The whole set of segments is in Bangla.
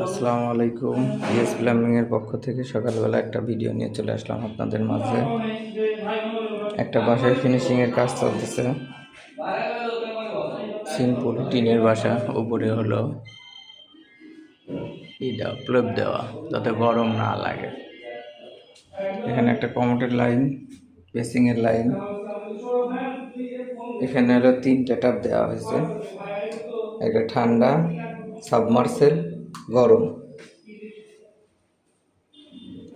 আসসালামু আলাইকুম। ইয়েস প্লাম্বিং এর পক্ষ থেকে সকালবেলা একটা ভিডিও নিয়ে চলে আসলাম আপনাদের মাঝে। একটা বাসায় ফিনিশিং এর কাজ চলতেছে। সিম্পল টিনের বাসা, উপরে হলো প্লেপ দেওয়া যাতে গরম না লাগে। এখানে একটা কমোডের লাইন, বেসিং এর লাইন, এখানে হলো 3টা ট্যাপ দেওয়া হয়েছে। একটা ঠান্ডা, সাবমার্সেল, গরম।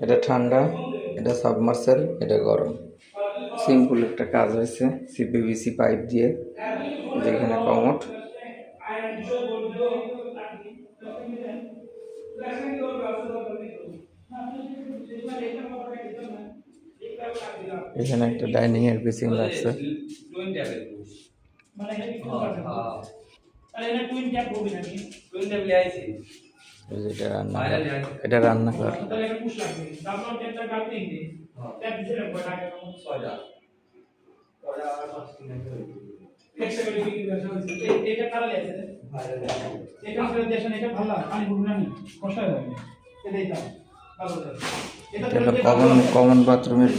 এটা ঠান্ডা, এটা সাবমার্সেল, এটা গরম। সিম্পল একটা কাজ হয়েছে সিপিভিসি পাইপ দিয়ে। যেখানে কমোড, এখানে একটা ডাইনিং এর বেসিং লাগছে। এটা রান্নাঘর। কমন বাথরুমের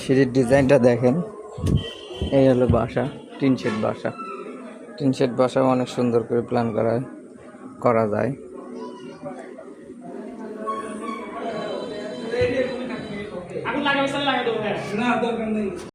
সিঁড়ির ডিজাইনটা দেখেন। এই হলো বাসা, টিন শেড বাসা। টিন শেড বাসা অনেক সুন্দর করে প্ল্যান করা যায়।